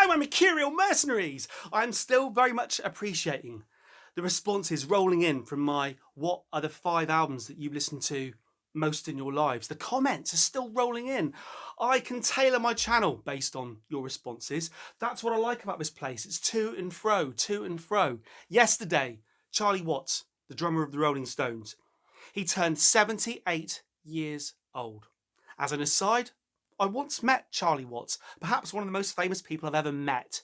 my mercurial mercenaries. I'm still very much appreciating the responses rolling in from my what are the 5 albums that you've listened to most in your lives. The comments are still rolling in. I can tailor my channel based on your responses. That's what I like about this place. It's to and fro, to and fro. Yesterday, Charlie Watts, the drummer of the Rolling Stones, he turned 78 years old. As an aside, I once met Charlie Watts, perhaps one of the most famous people I've ever met.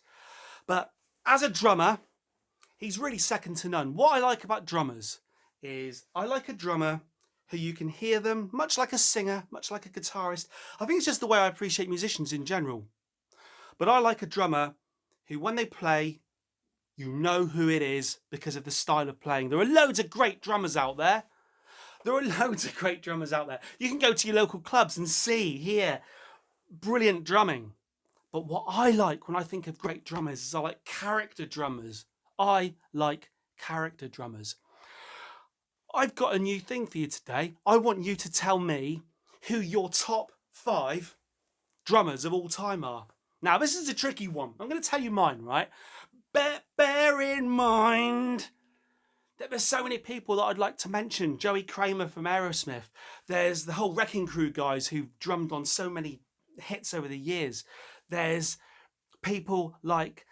But as a drummer, he's really second to none. What I like about drummers is I like a drummer who you can hear them, much like a singer, much like a guitarist. I think it's just the way I appreciate musicians in general. But I like a drummer who, when they play, you know who it is because of the style of playing. There are loads of great drummers out there. You can go to your local clubs and hear brilliant drumming. But what I like when I think of great drummers is I like character drummers. I've got a new thing for you today. I want you to tell me who your top 5 drummers of all time are. Now, this is a tricky one. I'm going to tell you mine, right? Bear in mind that there's so many people that I'd like to mention. Joey Kramer from Aerosmith. There's the whole Wrecking Crew guys who've drummed on so many hits over the years. There's people like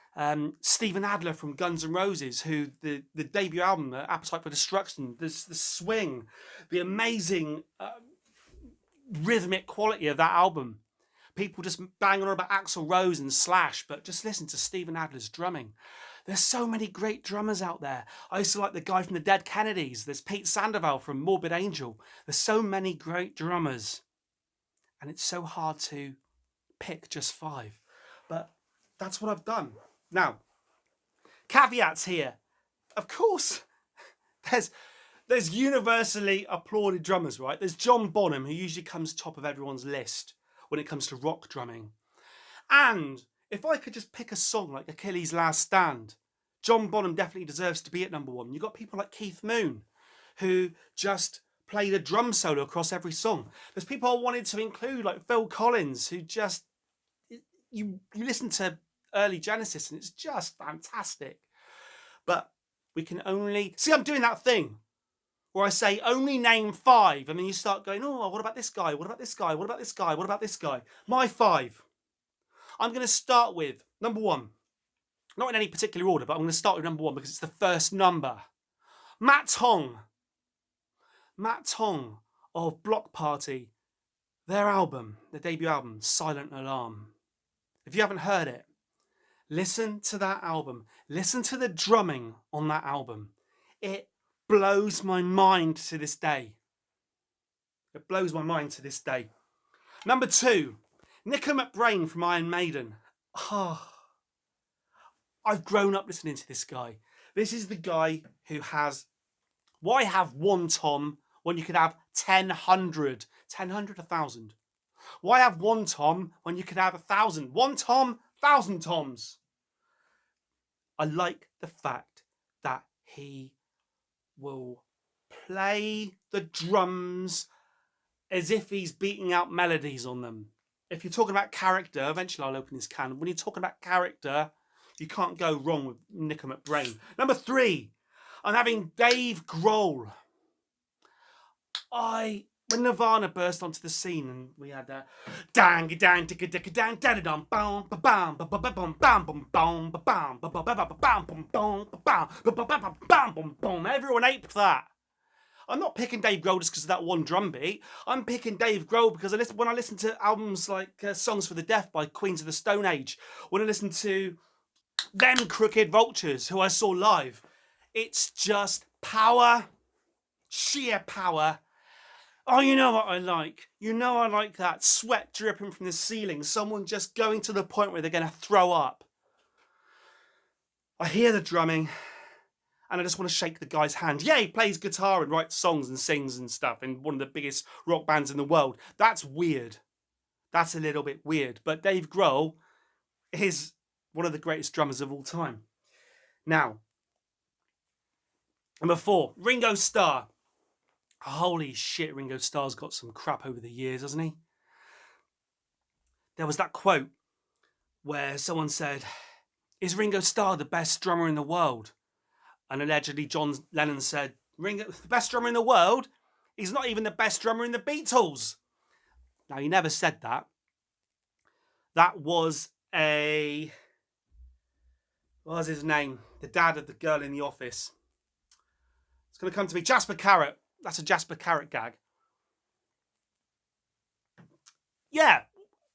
Steven Adler from Guns N' Roses, who the debut album, Appetite for Destruction, the swing, the amazing rhythmic quality of that album. People just banging on about Axl Rose and Slash, but just listen to Steven Adler's drumming. There's so many great drummers out there. I used to like the guy from the Dead Kennedys. There's Pete Sandoval from Morbid Angel. There's so many great drummers. And it's so hard to pick just 5. But that's what I've done. Now, caveats here. Of course, there's universally applauded drummers, right? There's John Bonham, who usually comes top of everyone's list when it comes to rock drumming. And if I could just pick a song like Achilles' Last Stand, John Bonham definitely deserves to be at number 1. You've got people like Keith Moon, who just played a drum solo across every song. There's people I wanted to include, like Phil Collins, who just, you listen to early Genesis and it's just fantastic. But we can only, see, I'm doing that thing where I say only name 5, and then you start going, oh, what about this guy? What about this guy? What about this guy? What about this guy? My 5. I'm going to start with number 1. Not in any particular order, but I'm going to start with number 1 because it's the first number. Matt Tong. Matt Tong of Block Party. Their album, their debut album, Silent Alarm. If you haven't heard it, listen to that album. Listen to the drumming on that album. It blows my mind to this day. It blows my mind to this day. Number 2, Nico McBrain from Iron Maiden. I've grown up listening to this guy. This is the guy who has, why have one Tom when you could have 1,000? 1,000. Why have one Tom when you could have 1,000? One Tom, 1,000 Toms. I like the fact that he will play the drums as if he's beating out melodies on them. If you're talking about character, eventually I'll open this can. When you're talking about character, you can't go wrong with Nico McBrain. Number 3, I'm having Dave Grohl. When Nirvana burst onto the scene and we had that dang dang dicka dicka dang da da dum bam ba bam ba ba ba bam bam bam bam ba bam ba ba ba ba bam bam bam ba bam ba ba ba bam bam bam. Everyone aped that. I'm not picking Dave Grohl just because of that one drum beat. I'm picking Dave Grohl because when I listen to albums like Songs for the Deaf by Queens of the Stone Age, when I listen to them Crooked Vultures, who I saw live, it's just power, sheer power. Oh, you know what I like? You know I like that sweat dripping from the ceiling, someone just going to the point where they're going to throw up. I hear the drumming and I just want to shake the guy's hand. Yeah, he plays guitar and writes songs and sings and stuff in one of the biggest rock bands in the world. That's weird. That's a little bit weird. But Dave Grohl is one of the greatest drummers of all time. Now, number 4, Ringo Starr. Holy shit, Ringo Starr's got some crap over the years, hasn't he? There was that quote where someone said, "Is Ringo Starr the best drummer in the world?" And allegedly John Lennon said, "Ringo, the best drummer in the world? He's not even the best drummer in the Beatles." Now, he never said that. That was what was his name? The dad of the girl in the office. It's going to come to me. Jasper Carrott. That's a Jasper Carrott gag. Yeah,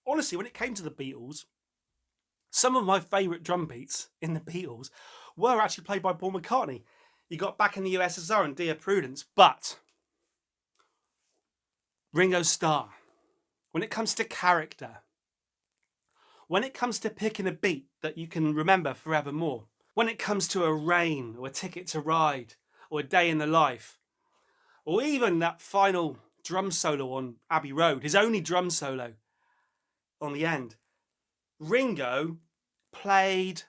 honestly, when it came to the Beatles, some of my favourite drum beats in the Beatles were actually played by Paul McCartney. You got Back in the USSR and Dear Prudence, but Ringo Starr, when it comes to character, when it comes to picking a beat that you can remember forevermore, when it comes to a Rain or a Ticket to Ride or a Day in the Life, or even that final drum solo on Abbey Road, his only drum solo on the end, Ringo played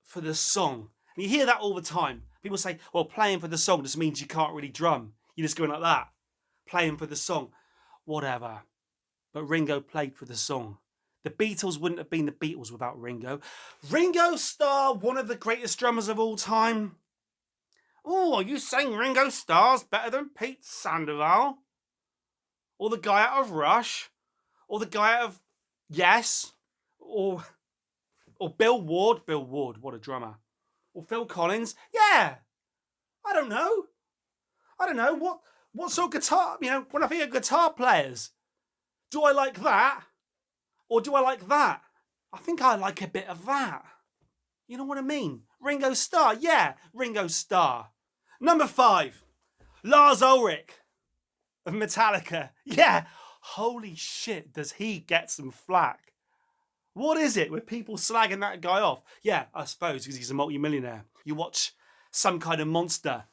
for the song. And you hear that all the time. People say, well, playing for the song just means you can't really drum. You're just going like that, playing for the song. Whatever. But Ringo played for the song. The Beatles wouldn't have been the Beatles without Ringo. Ringo Starr, one of the greatest drummers of all time. Oh, are you saying Ringo Starr's better than Pete Sandoval? Or the guy out of Rush? Or the guy out of Yes? Or Bill Ward? Bill Ward, what a drummer. Or Phil Collins? Yeah. I don't know. What sort of guitar, when I think of guitar players, do I like that? Or do I like that? I think I like a bit of that. You know what I mean? Ringo Starr, yeah, Ringo Starr. Number 5, Lars Ulrich of Metallica. Yeah, holy shit, does he get some flack. What is it with people slagging that guy off? Yeah, I suppose because he's a multi-millionaire. You watch Some Kind of Monster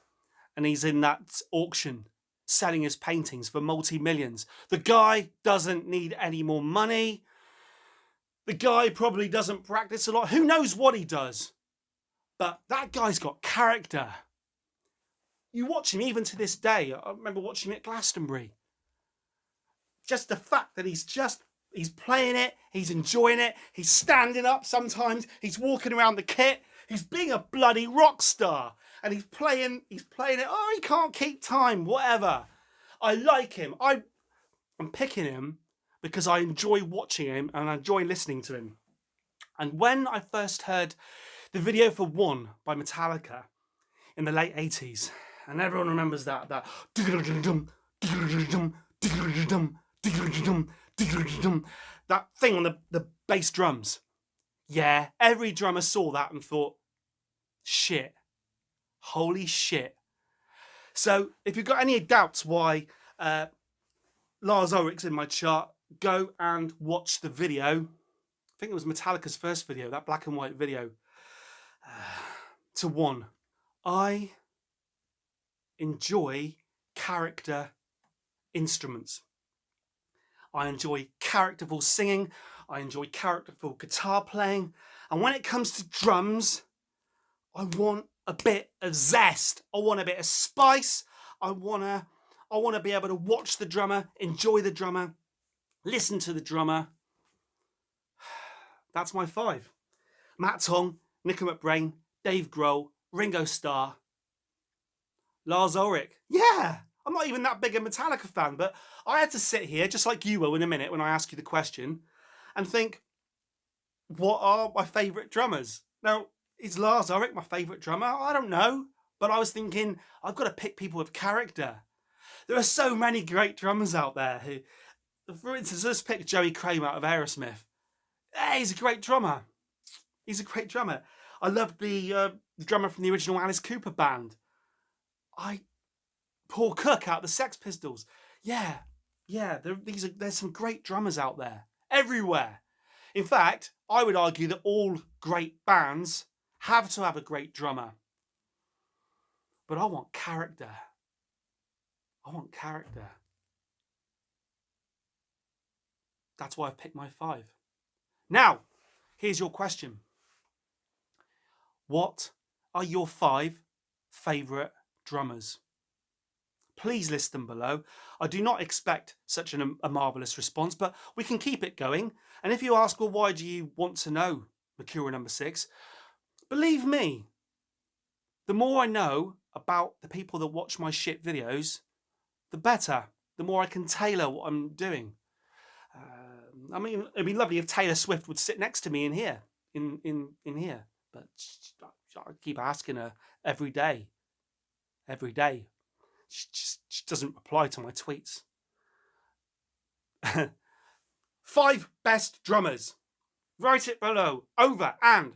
and he's in that auction selling his paintings for multi-millions. The guy doesn't need any more money. The guy probably doesn't practice a lot. Who knows what he does? But that guy's got character. You watch him even to this day. I remember watching him at Glastonbury. Just the fact that he's playing it, he's enjoying it, he's standing up sometimes, he's walking around the kit, he's being a bloody rock star. And he's playing it, oh, he can't keep time, whatever. I like him. I'm picking him because I enjoy watching him and I enjoy listening to him. And when I first heard the video for One by Metallica in the late 80s, and everyone remembers that thing on the bass drums. Yeah, every drummer saw that and thought, shit, holy shit. So if you've got any doubts why Lars Ulrich's in my chart, go and watch the video. I think it was Metallica's first video, that black and white video, to One. I enjoy character instruments. I enjoy characterful singing. I enjoy characterful guitar playing. And when it comes to drums, I want a bit of zest. I want a bit of spice. I want to be able to watch the drummer, enjoy the drummer, listen to the drummer. That's my 5. Matt Tong, Nicko McBrain, Dave Grohl, Ringo Starr, Lars Ulrich. Yeah, I'm not even that big a Metallica fan, but I had to sit here, just like you will in a minute when I ask you the question, and think, what are my favourite drummers? Now, is Lars Ulrich my favourite drummer? I don't know. But I was thinking, I've got to pick people with character. There are so many great drummers out there who, for instance, let's pick Joey Kramer out of Aerosmith. Hey, he's a great drummer. He's a great drummer. I love the drummer from the original Alice Cooper band. Paul Cook out of the Sex Pistols. Yeah, there's some great drummers out there, everywhere. In fact, I would argue that all great bands have to have a great drummer. But I want character. I want character. That's why I've picked my 5. Now, here's your question. What are your 5 favourite drummers? please list them below. I do not expect such a marvellous response, but we can keep it going. And if you ask, well, why do you want to know Mercurial number 6? Believe me, the more I know about the people that watch my shit videos, the better. The more I can tailor what I'm doing. I mean, it'd be lovely if Taylor Swift would sit next to me in here, in here. But I keep asking her every day. She doesn't reply to my tweets. 5 best drummers. Write it below. Over and